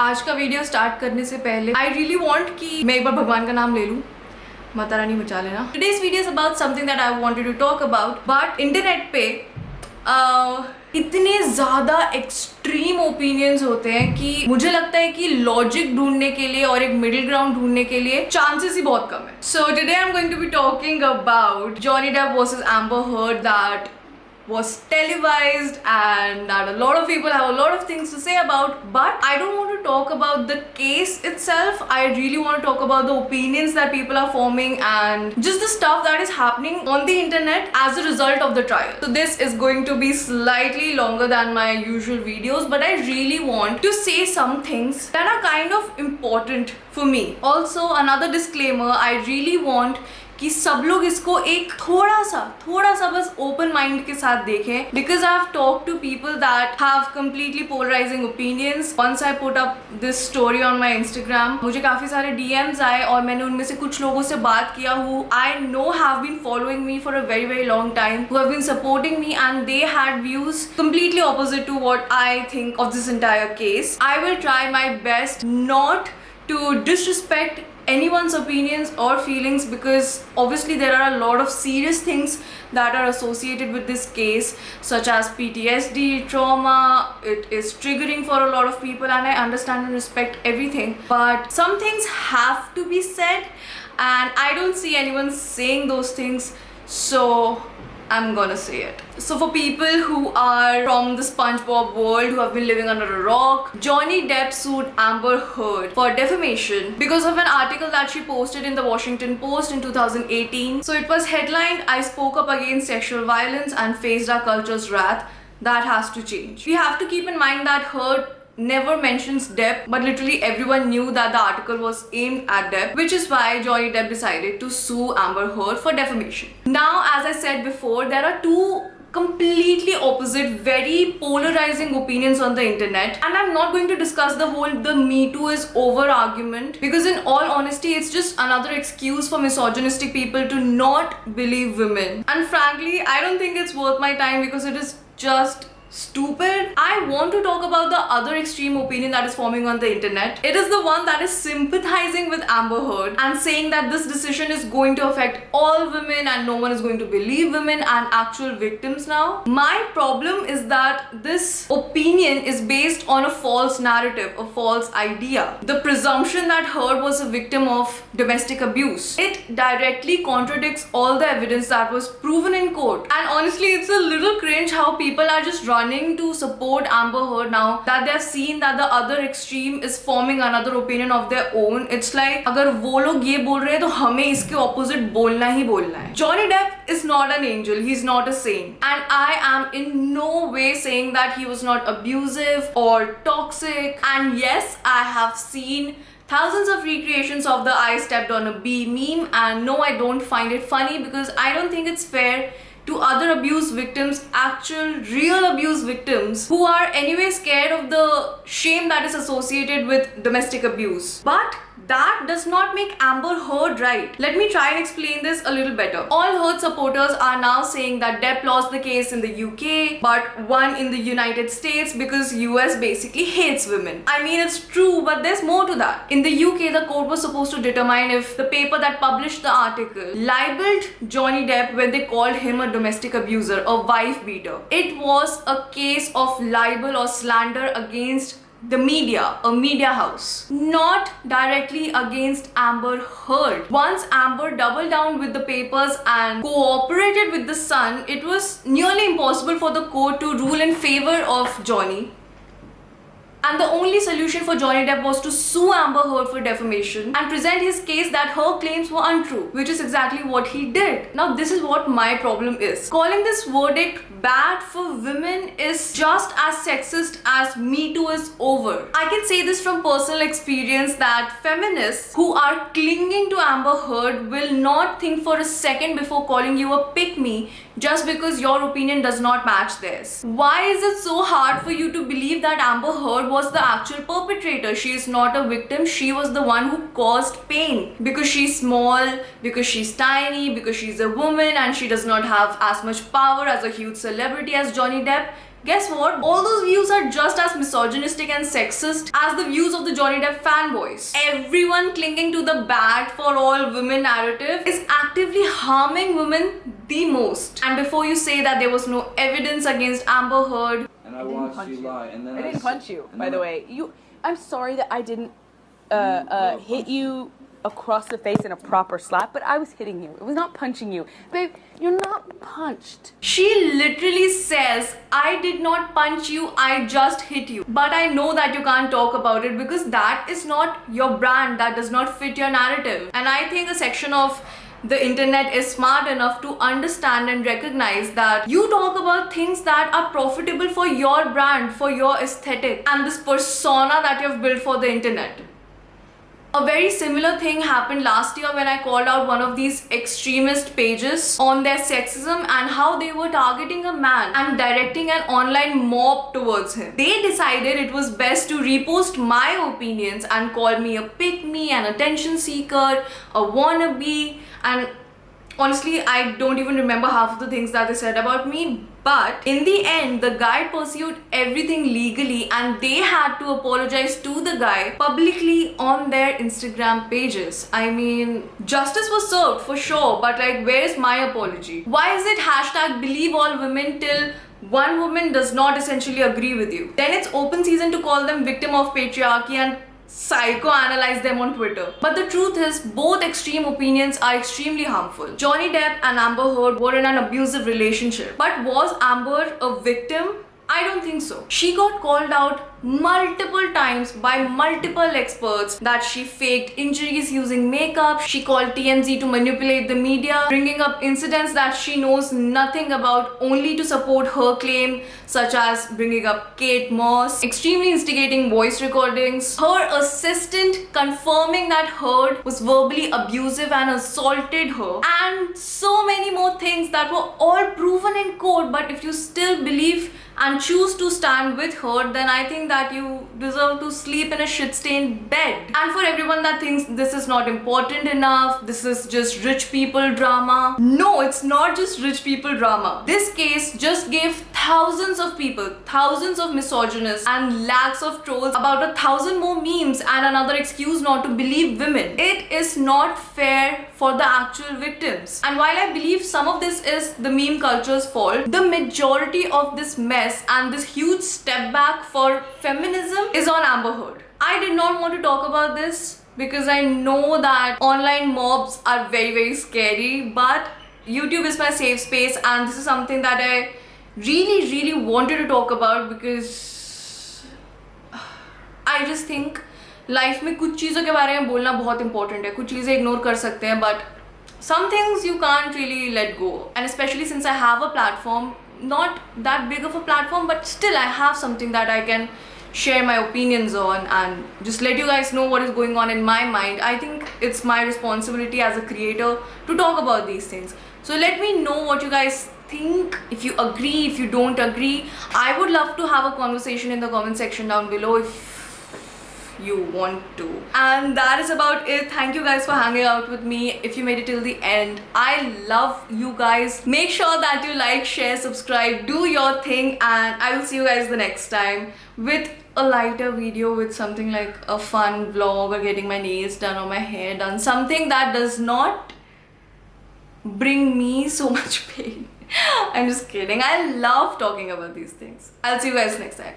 आज का video start करने से पहले आई रियली वॉन्ट कि मैं एक बार भगवान का नाम ले लूँ, माता रानी बचा लेना। Today's video is about something that I wanted to talk about, but internet पे इतने ज़्यादा एक्सट्रीम ओपिनियंस होते हैं कि मुझे लगता है कि लॉजिक ढूंढने के लिए और एक मिडिल ग्राउंड ढूंढने के लिए चांसेस ही बहुत कम है। So today I am going to be talking about Johnny Depp versus Amber Heard that was televised and that a lot of people have a lot of things to say about, but I don't want to talk about the case itself. I really want to talk about the opinions that people are forming and just the stuff that is happening on the internet as a result of the trial. So this is going to be slightly longer than my usual videos, but I really want to say some things that are kind of important for me. Also, another disclaimer, I really want कि सब लोग इसको एक थोड़ा सा बस open mind के साथ देखें, because I have talk to people that have completely polarising opinions. Once I put up this story on my Instagram, मुझे काफी सारे डीएम्स आए और मैंने उनमें से कुछ लोगों से बात किया who I know have been following me for a very very long time, who have been supporting me and they had views completely opposite to what I think of this entire case. I will try my best not to disrespect anyone's opinions or feelings, because obviously there are a lot of serious things that are associated with this case, such as PTSD, trauma. It is triggering for a lot of people and I understand and respect everything, but some things have to be said and I don't see anyone saying those things, so I'm gonna say it. So for people who are from the SpongeBob world, who have been living under a rock, Johnny Depp sued Amber Heard for defamation because of an article that she posted in the Washington Post in 2018. So it was headlined, "I spoke up against sexual violence and faced our culture's wrath. That has to change." We have to keep in mind that Heard never mentions Depp, but literally everyone knew that the article was aimed at Depp, which is why Johnny Depp decided to sue Amber Heard for defamation. Now, as I said before, there are two completely opposite, very polarizing opinions on the internet, and I'm not going to discuss the Me Too is over argument, because in all honesty it's just another excuse for misogynistic people to not believe women, and frankly I don't think it's worth my time because it is just stupid. I want to talk about the other extreme opinion that is forming on the internet. It is the one that is sympathizing with Amber Heard and saying that this decision is going to affect all women and no one is going to believe women and actual victims now. My problem is that this opinion is based on a false narrative, a false idea. The presumption that Heard was a victim of domestic abuse. It directly contradicts all the evidence that was proven in court. And honestly, it's a little cringe how people are just running to support Amber Heard now that they have seen that the other extreme is forming another opinion of their own. It's like, अगर वो लोग ये बोल रहे हैं तो हमें इसके opposite बोलना ही बोलना है. Johnny Depp is not an angel. He's not a saint. And I am in no way saying that he was not abusive or toxic. And yes, I have seen thousands of recreations of the "I stepped on a bee" meme, and no, I don't find it funny because I don't think it's fair to other abuse victims, actual real abuse victims, who are anyway scared of the shame that is associated with domestic abuse. But that does not make Amber Heard right. Let me try and explain this a little better. All Heard supporters are now saying that Depp lost the case in the UK but won in the United States because US basically hates women. I mean, it's true, but there's more to that. In the UK, the court was supposed to determine if the paper that published the article libeled Johnny Depp when they called him a domestic abuser, a wife beater. It was a case of libel or slander against the media, a media house, not directly against Amber Heard. Once Amber doubled down with the papers and cooperated with the Sun, it was nearly impossible for the court to rule in favor of Johnny. And the only solution for Johnny Depp was to sue Amber Heard for defamation and present his case that her claims were untrue, which is exactly what he did. Now, this is what my problem is. Calling this verdict bad for women is just as sexist as Me Too is over. I can say this from personal experience that feminists who are clinging to Amber Heard will not think for a second before calling you a pick-me just because your opinion does not match theirs. Why is it so hard for you to believe that Amber Heard was the actual perpetrator? She is not a victim. She was the one who caused pain because she's small, because she's tiny, because she's a woman and she does not have as much power as a huge celebrity as Johnny Depp. Guess what? All those views are just as misogynistic and sexist as the views of the Johnny Depp fanboys. Everyone clinging to the bad for all women narrative is actively harming women the most. And before you say that there was no evidence against Amber Heard, and I watched you lie, and then I didn't punch you, by the way. I'm sorry that I didn't hit you across the face in a proper slap, but I was hitting you. It was not punching you. Babe, you're not punched. she literally says, I did not punch you, I just hit you. But I know that you can't talk about it because that is not your brand, that does not fit your narrative. And I think a section of the internet is smart enough to understand and recognize that you talk about things that are profitable for your brand, for your aesthetic, and this persona that you have built for the internet. A very similar thing happened last year when I called out one of these extremist pages on their sexism and how they were targeting a man and directing an online mob towards him. They decided it was best to repost my opinions and call me a pick-me, an attention seeker, a wannabe, and honestly, I don't even remember half of the things that they said about me. But in the end, the guy pursued everything legally and they had to apologize to the guy publicly on their Instagram pages. I mean, justice was served for sure, but like, where is my apology? Why is it hashtag believe all women till one woman does not essentially agree with you? Then it's open season to call them victim of patriarchy and psychoanalyze them on Twitter. But the truth is, both extreme opinions are extremely harmful. Johnny Depp and Amber Heard were in an abusive relationship. But was Amber a victim? I don't think so. She got called out multiple times by multiple experts that she faked injuries using makeup. She called TMZ to manipulate the media, bringing up incidents that she knows nothing about only to support her claim, such as bringing up Kate Moss, extremely instigating voice recordings, her assistant confirming that Heard was verbally abusive and assaulted her, and so many more things that were all proven in court. But if you still believe and choose to stand with her, then I think that you deserve to sleep in a shit-stained bed. And for everyone that thinks this is not important enough, this is just rich people drama, no, it's not just rich people drama. This case just gave thousands of people, thousands of misogynists and lakhs of trolls about 1,000 more memes and another excuse not to believe women. It is not fair for the actual victims. And while I believe some of this is the meme culture's fault, the majority of this mess and this huge step back for feminism is on Amber Heard. I did not want to talk about this because I know that online mobs are very, very scary, but YouTube is my safe space and this is something that I really, really wanted to talk about because I just think life में कुछ चीज़ों के बारे में बोलना बहुत important है. कुछ चीज़ें इग्नोर कर सकते हैं, but some things you can't really let go. And especially since I have a platform, not that big of a platform, but still I have something that I can share my opinions on and just let you guys know what is going on in my mind. I think it's my responsibility as a creator to talk about these things. So let me know what you guys think, if you agree, if you don't agree. I would love to have a conversation in the comment section down below if you want to. And that is about it. Thank you guys for hanging out with me. If you made it till the end, I love you guys. Make sure that you like, share, subscribe, do your thing, and I will see you guys the next time with a lighter video, with something like a fun vlog or getting my nails done or my hair done, something that does not bring me so much pain. I'm just kidding. I love talking about these things. I'll see you guys next time.